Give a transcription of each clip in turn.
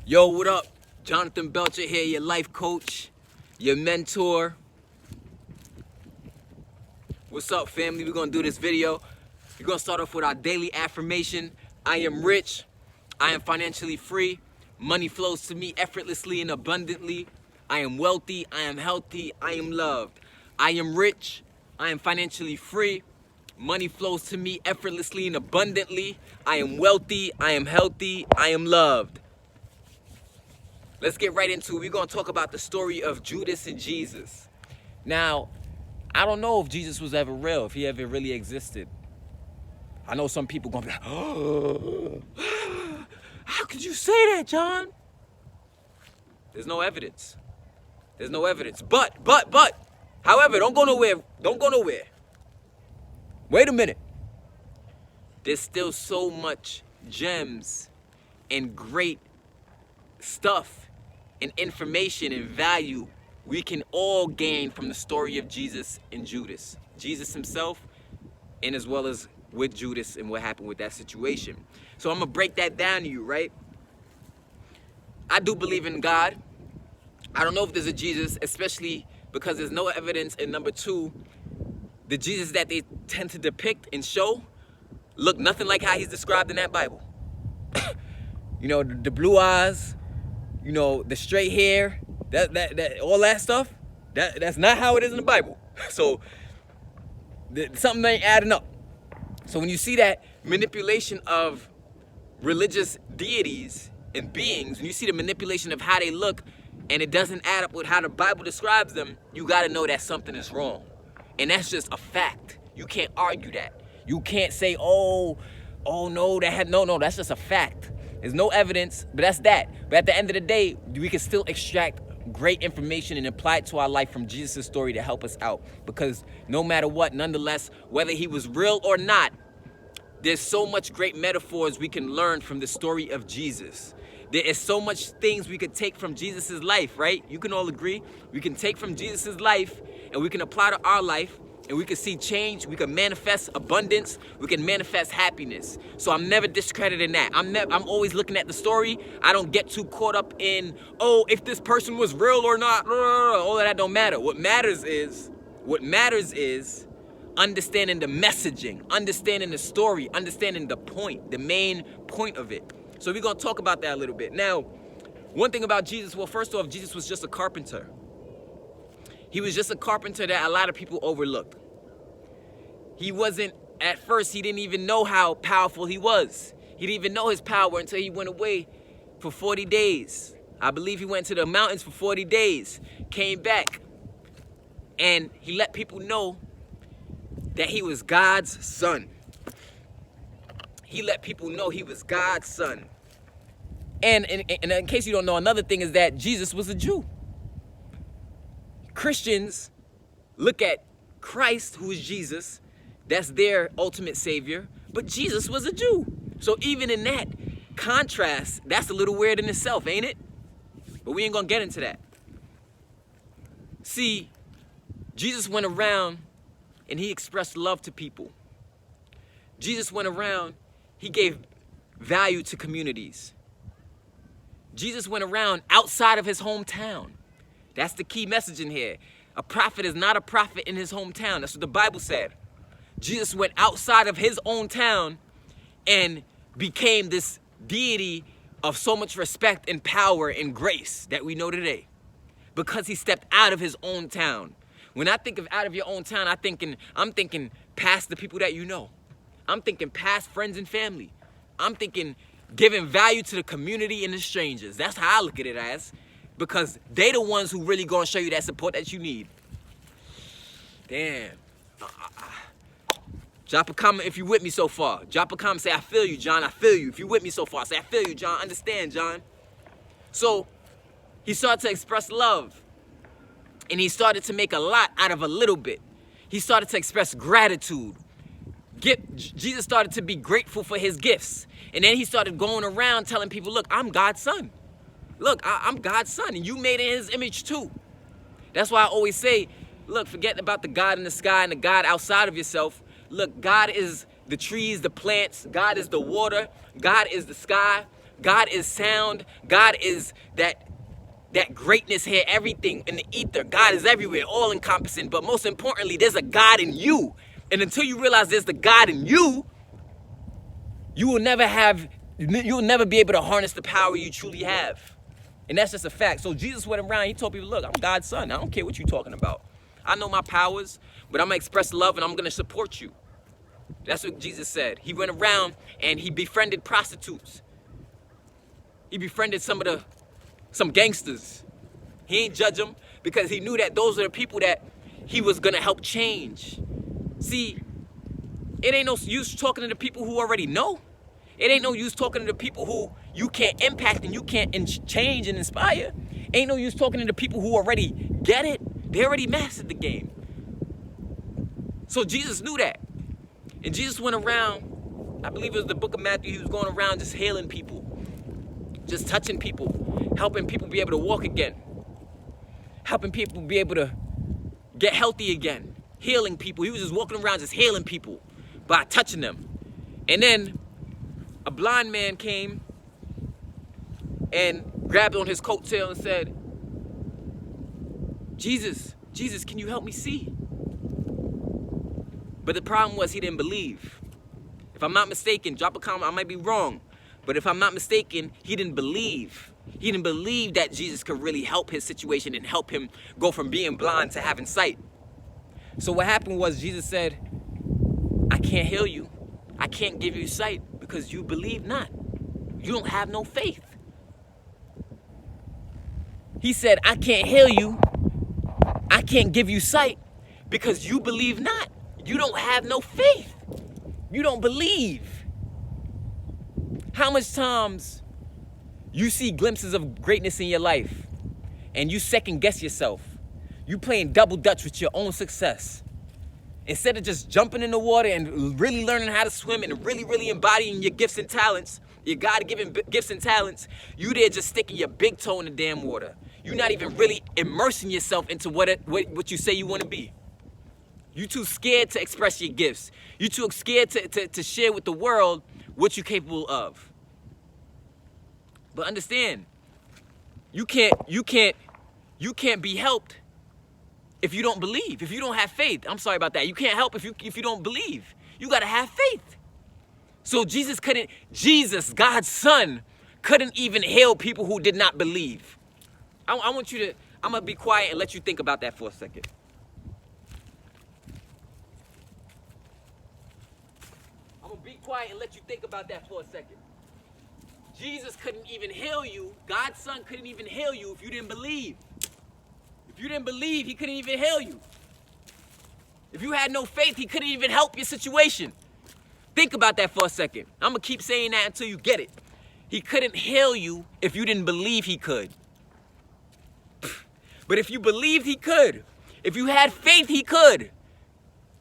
Yo, what up? Jonathan Belcher here, your life coach, your mentor. What's up, family? We're gonna do this video. We're gonna start off with our daily affirmation. I am rich. I am financially free. Money flows to me effortlessly and abundantly. I am wealthy. I am healthy. I am loved. I am rich. I am financially free. Money flows to me effortlessly and abundantly. I am wealthy. I am healthy. I am loved. Let's get right into it. We're going to talk about the story of Judas and Jesus. Now, I don't know if Jesus was ever real, if he ever really existed. I know some people going to be like, oh, how could you say that, John? There's no evidence. There's no evidence. But, however, don't go nowhere. Don't go nowhere. Wait a minute. There's still so much gems and great stuff and information and value we can all gain from the story of Jesus and Judas. Jesus himself, and as well as with Judas and what happened with that situation. So I'm going to break that down to you, right? I do believe in God. I don't know if there's a Jesus, especially because there's no evidence. And number two, the Jesus that they tend to depict and show look nothing like how he's described in that Bible. You know, the blue eyes, you know, the straight hair, that all that stuff, that's not how it is in the Bible. So something ain't adding up. So when you see that manipulation of religious deities and beings, when you see the manipulation of how they look and it doesn't add up with how the Bible describes them, you got to know that something is wrong. And that's just a fact. You can't argue that. You can't say, oh no, that's just a fact. There's no evidence, but that's that. But at the end of the day, we can still extract great information and apply it to our life from Jesus' story to help us out. Because no matter what, nonetheless, whether he was real or not, there's so much great metaphors we can learn from the story of Jesus. There is so much things we could take from Jesus' life, right? You can all agree. We can take from Jesus' life and we can apply to our life. And we can see change, we can manifest abundance, we can manifest happiness. So I'm never discrediting that. I'm always looking at the story. I don't get too caught up in, oh, if this person was real or not. All of that don't matter. What matters is understanding the messaging, understanding the story, understanding the point, the main point of it. So we're gonna talk about that a little bit. Now, one thing about Jesus, well, first off, Jesus was just a carpenter. He was just a carpenter that a lot of people overlooked. He wasn't, at first, he didn't even know how powerful he was. He didn't even know his power until he went away for 40 days. I believe he went to the mountains for 40 days, came back, and he let people know that he was God's son. He let people know he was God's son. And in case you don't know, another thing is that Jesus was a Jew. Christians look at Christ, who is Jesus, that's their ultimate savior, but Jesus was a Jew. So even in that contrast, that's a little weird in itself, ain't it? But we ain't gonna get into that. See, Jesus went around and he expressed love to people. Jesus went around, he gave value to communities. Jesus went around outside of his hometown. That's the key message in here. A prophet is not a prophet in his hometown. That's what the Bible said. Jesus went outside of his own town and became this deity of so much respect and power and grace that we know today. Because he stepped out of his own town. When I think of out of your own town, I'm thinking past the people that you know. I'm thinking past friends and family. I'm thinking giving value to the community and the strangers. That's how I look at it as. Because they the ones who really gonna show you that support that you need. Damn. Drop a comment if you with me so far. Drop a comment, say, I feel you, John, I feel you. If you with me so far, say, I feel you, John, understand, John. So, he started to express love. And he started to make a lot out of a little bit. He started to express gratitude. Jesus started to be grateful for his gifts. And then he started going around telling people, look, I'm God's son. Look, I'm God's son, and you made in his image too. That's why I always say, look, forget about the God in the sky and the God outside of yourself. Look, God is the trees, the plants. God is the water. God is the sky. God is sound. God is that greatness here, everything in the ether. God is everywhere, all encompassing. But most importantly, there's a God in you. And until you realize there's the God in you, you'll never be able to harness the power you truly have. And that's just a fact. So Jesus went around, he told people, look, I'm God's son. I don't care what you're talking about. I know my powers, but I'm going to express love and I'm going to support you. That's what Jesus said. He went around and he befriended prostitutes. He befriended some gangsters. He ain't judge them because he knew that those are the people that he was going to help change. See, it ain't no use talking to the people who already know. It ain't no use talking to the people who you can't impact and you can't change and inspire. Ain't no use talking to the people who already get it. They already mastered the game. So Jesus knew that. And Jesus went around, I believe it was the book of Matthew, he was going around just healing people. Just touching people, helping people be able to walk again. Helping people be able to get healthy again. Healing people. He was just walking around just healing people by touching them. And then a blind man came and grabbed on his coattail and said, Jesus, can you help me see? But the problem was he didn't believe. If I'm not mistaken, drop a comment, I might be wrong. But if I'm not mistaken, he didn't believe. He didn't believe that Jesus could really help his situation and help him go from being blind to having sight. So what happened was Jesus said, I can't heal you. I can't give you sight because you believe not. You don't have no faith. He said, I can't heal you. I can't give you sight because you believe not. You don't have no faith. You don't believe. How much times you see glimpses of greatness in your life and you second guess yourself? You playing double dutch with your own success. Instead of just jumping in the water and really learning how to swim and really embodying your gifts and talents, your God-given gifts and talents, you there just sticking your big toe in the damn water. You're not even really immersing yourself into what you say you want to be. You're too scared to express your gifts. You're too scared to share with the world what you're capable of. But understand, you can't be helped if you don't believe, if you don't have faith. I'm sorry about that. You can't help if you don't believe. You gotta have faith. So Jesus, God's son, couldn't even heal people who did not believe. I'm gonna be quiet and let you think about that for a second. I'm gonna be quiet and let you think about that for a second. Jesus couldn't even heal you. God's son couldn't even heal you if you didn't believe. If you didn't believe, he couldn't even heal you. If you had no faith, he couldn't even help your situation. Think about that for a second. I'm gonna keep saying that until you get it. He couldn't heal you if you didn't believe he could. But if you believed he could, if you had faith he could,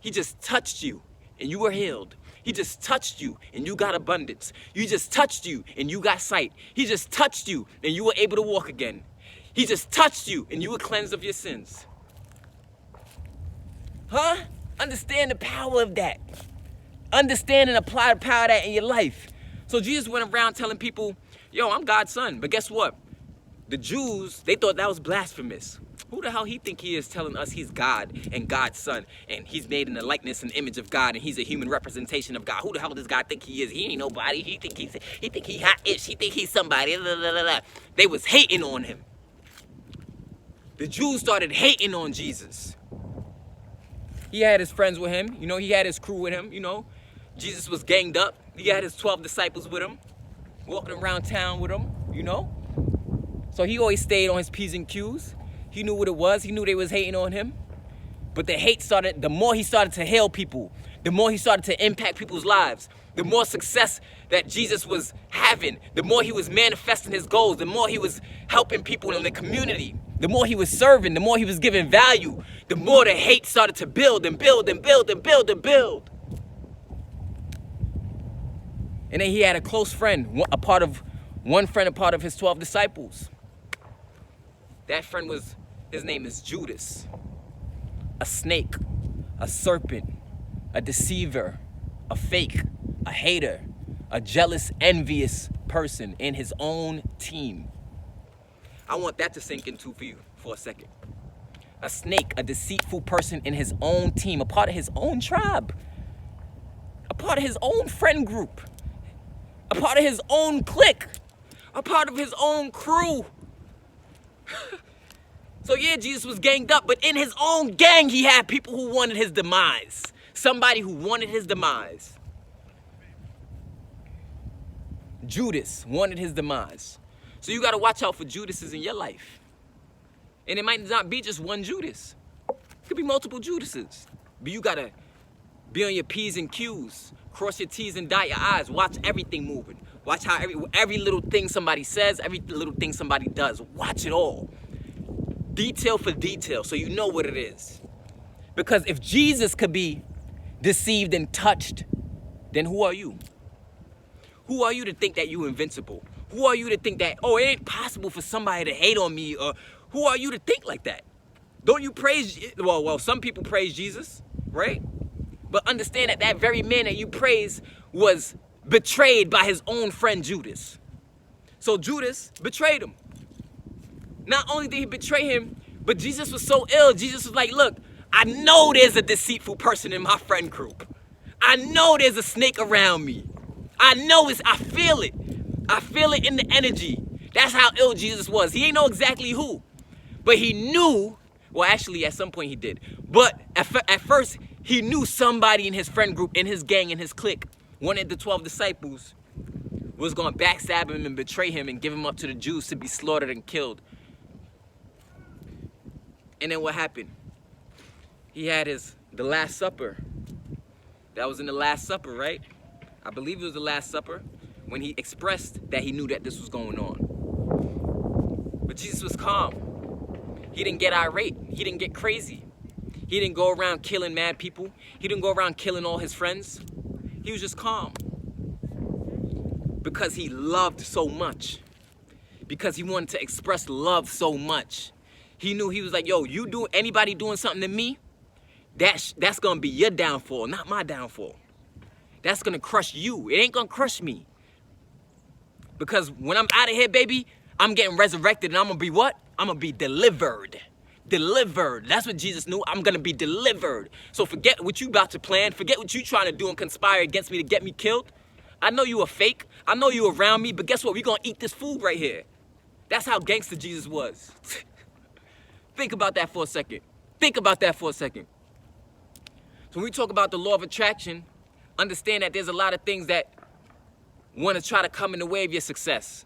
he just touched you and you were healed. He just touched you and you got abundance. He just touched you and you got sight. He just touched you and you were able to walk again. He just touched you and you were cleansed of your sins. Huh? Understand the power of that. Understand and apply the power of that in your life. So Jesus went around telling people, yo, I'm God's son. But guess what? The Jews, they thought that was blasphemous. Who the hell he think he is telling us he's God and God's son and he's made in the likeness and image of God and he's a human representation of God? Who the hell does God think he is? He ain't nobody. He think he hot-ish. He think he's somebody. They was hating on him. The Jews started hating on Jesus. He had his friends with him. You know, he had his crew with him. You know, Jesus was ganged up. He had his 12 disciples with him, walking around town with him, you know. So he always stayed on his P's and Q's. He knew what it was. He knew they was hating on him. But the hate started, the more he started to heal people, the more he started to impact people's lives, the more success that Jesus was having, the more he was manifesting his goals, the more he was helping people in the community, the more he was serving, the more he was giving value, the more the hate started to build and build and build and build and build. And then he had a close friend, a part of his 12 disciples. That friend his name is Judas. A snake, a serpent, a deceiver, a fake, a hater, a jealous, envious person in his own team. I want that to sink into for you for a second. A snake, a deceitful person in his own team, a part of his own tribe, a part of his own friend group, a part of his own clique, a part of his own crew. So yeah, Jesus was ganged up, but in his own gang, he had people who wanted his demise. Somebody who wanted his demise. Judas wanted his demise. So you got to watch out for Judases in your life. And it might not be just one Judas. It could be multiple Judases. But you got to be on your P's and Q's. Cross your T's and dot your I's. Watch everything moving. Watch how every little thing somebody says, every little thing somebody does. Watch it all. Detail for detail, so you know what it is. Because if Jesus could be deceived and touched, then who are you? Who are you to think that you're invincible? Who are you to think that, oh, it ain't possible for somebody to hate on me? Or who are you to think like that? Don't you praise, well, some people praise Jesus, right? But understand that that very man that you praise was betrayed by his own friend Judas. So Judas betrayed him. Not only did he betray him, but Jesus was so ill. Jesus was like, look, I know there's a deceitful person in my friend group. I know there's a snake around me. I know I feel it. I feel it in the energy. That's how ill Jesus was. He ain't know exactly who. But he knew, well, actually, at some point he did. But at first, he knew somebody in his friend group, in his gang, in his clique, one of the 12 disciples, was going to backstab him and betray him and give him up to the Jews to be slaughtered and killed. And then what happened? He had the Last Supper. That was in the Last Supper, right? I believe it was the Last Supper when he expressed that he knew that this was going on. But Jesus was calm. He didn't get irate. He didn't get crazy. He didn't go around killing mad people. He didn't go around killing all his friends. He was just calm. Because he loved so much. Because he wanted to express love so much. He knew, he was like, yo, anybody doing something to me, that's gonna be your downfall, not my downfall. That's gonna crush you. It ain't gonna crush me. Because when I'm out of here, baby, I'm getting resurrected and I'm gonna be what? I'm gonna be delivered. Delivered. That's what Jesus knew. I'm gonna be delivered. So forget what you about to plan. Forget what you trying to do and conspire against me to get me killed. I know you a fake. I know you around me, but guess what? We're gonna eat this food right here. That's how gangster Jesus was. Think about that for a second. Think about that for a second. So when we talk about the law of attraction, understand that there's a lot of things that want to try to come in the way of your success,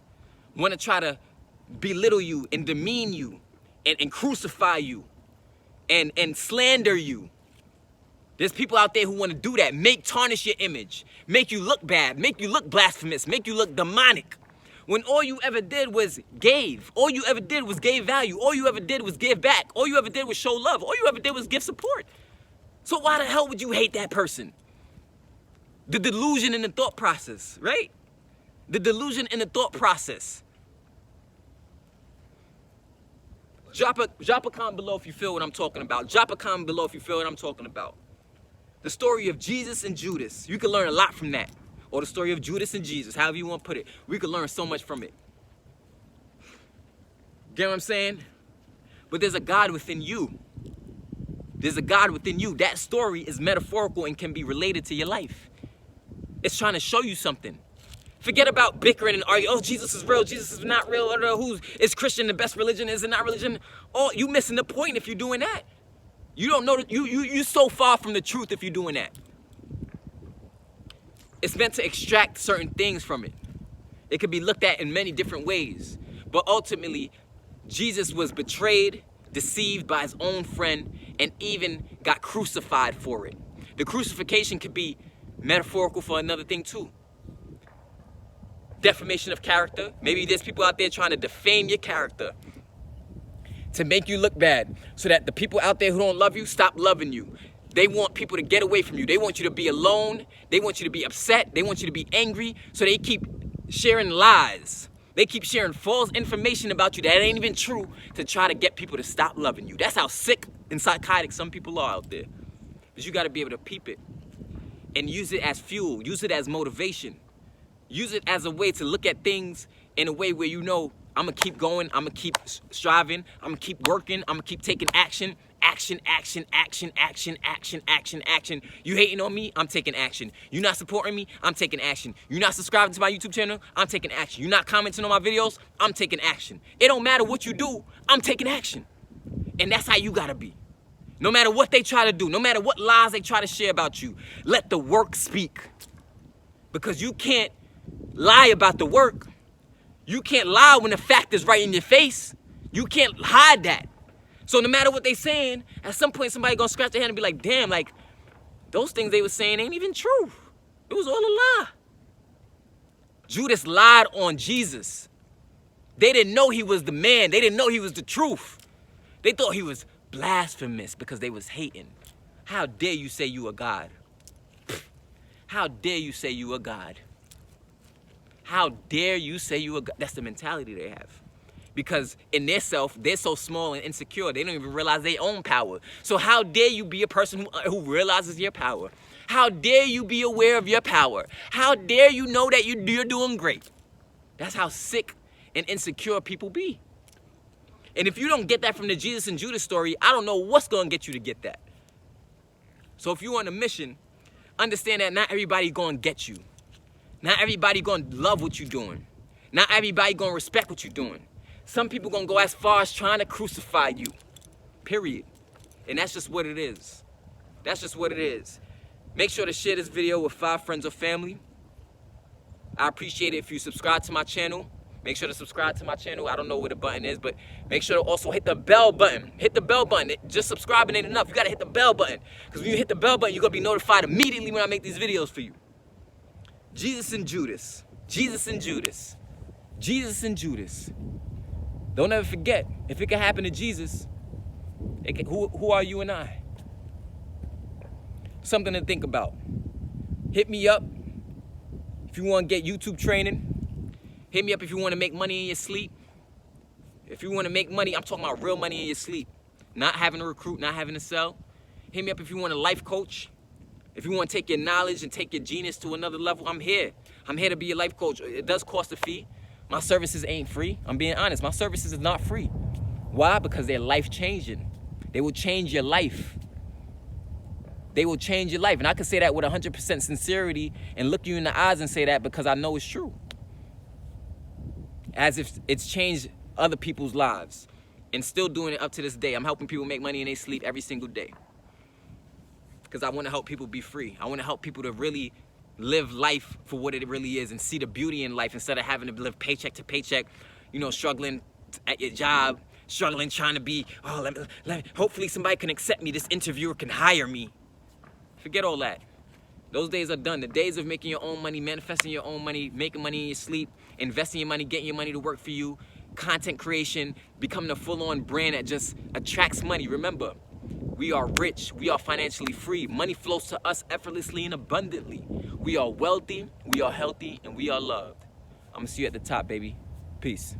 want to try to belittle you and demean you and crucify you and slander you. There's people out there who want to do that, tarnish your image, make you look bad, make you look blasphemous, make you look demonic. When all you ever did was gave. All you ever did was gave value. All you ever did was give back. All you ever did was show love. All you ever did was give support. So why the hell would you hate that person? The delusion in the thought process, right? The delusion in the thought process. Drop a comment below if you feel what I'm talking about. Drop a comment below if you feel what I'm talking about. The story of Jesus and Judas. You can learn a lot from that. Or the story of Judas and Jesus, however you want to put it. We could learn so much from it. Get what I'm saying? But there's a God within you. There's a God within you. That story is metaphorical and can be related to your life. It's trying to show you something. Forget about bickering and arguing. Oh, Jesus is real. Jesus is not real. Is Christian the best religion? Is it not religion? Oh, you missing the point if you're doing that. You don't know that you're so far from the truth if you're doing that. It's meant to extract certain things from it. It could be looked at in many different ways. But ultimately, Jesus was betrayed, deceived by his own friend, and even got crucified for it. The crucifixion could be metaphorical for another thing too. Defamation of character. Maybe there's people out there trying to defame your character to make you look bad so that the people out there who don't love you stop loving you. They want people to get away from you. They want you to be alone. They want you to be upset. They want you to be angry. So they keep sharing lies. They keep sharing false information about you that ain't even true to try to get people to stop loving you. That's how sick and psychotic some people are out there. But you got to be able to peep it and use it as fuel. Use it as motivation. Use it as a way to look at things in a way where you know, I'm gonna keep going, I'm gonna keep striving, I'm gonna keep working, I'm gonna keep taking action. Action, action, action, action, action, action, action. You hating on me? I'm taking action. You not supporting me? I'm taking action. You not subscribing to my YouTube channel? I'm taking action. You not commenting on my videos? I'm taking action. It don't matter what you do, I'm taking action. And that's how you gotta be. No matter what they try to do, no matter what lies they try to share about you, let the work speak. Because you can't lie about the work. You can't lie when the fact is right in your face. You can't hide that. So no matter what they saying, at some point somebody gonna scratch their head and be like, damn, like, those things they were saying ain't even true. It was all a lie. Judas lied on Jesus. They didn't know he was the man. They didn't know he was the truth. They thought he was blasphemous because they was hating. How dare you say you a God? How dare you say you a God? How dare you say you a God? That's the mentality they have. Because in their self, they're so small and insecure, they don't even realize their own power. So how dare you be a person who realizes your power? How dare you be aware of your power? How dare you know that you're doing great? That's how sick and insecure people be. And if you don't get that from the Jesus and Judas story, I don't know what's going to get you to get that. So if you're on a mission, understand that not everybody going to get you. Not everybody going to love what you're doing. Not everybody going to respect what you're doing. Some people gonna go as far as trying to crucify you, period. And that's just what it is. That's just what it is. Make sure to share this video with 5 friends or family. I appreciate it if you subscribe to my channel. Make sure to subscribe to my channel. I don't know where the button is, but make sure to also hit the bell button. Hit the bell button. Just subscribing ain't enough. You gotta hit the bell button. Because when you hit the bell button, you're gonna be notified immediately when I make these videos for you. Jesus and Judas. Jesus and Judas. Jesus and Judas. Don't ever forget, if it can happen to Jesus, who are you and I? Something to think about. Hit me up if you want to get YouTube training. Hit me up if you want to make money in your sleep. If you want to make money, I'm talking about real money in your sleep. Not having to recruit, not having to sell. Hit me up if you want a life coach. If you want to take your knowledge and take your genius to another level, I'm here. I'm here to be your life coach. It does cost a fee. My services ain't free. I'm being honest. My services is not free. Why? Because they're life-changing. They will change your life. They will change your life. And I can say that with 100% sincerity and look you in the eyes and say that because I know it's true. As if it's changed other people's lives. And still doing it up to this day. I'm helping people make money in their sleep every single day. Because I want to help people be free. I want to help people to really live life for what it really is and see the beauty in life instead of having to live paycheck to paycheck, you know, struggling at your job, struggling trying to be, oh, hopefully somebody can accept me, this interviewer can hire me. Forget all that. Those days are done. The days of making your own money, manifesting your own money, making money in your sleep, investing your money, getting your money to work for you, content creation, becoming a full-on brand that just attracts money. Remember, we are rich, we are financially free. Money flows to us effortlessly and abundantly. We are wealthy, we are healthy, and we are loved. I'm gonna see you at the top, baby. Peace.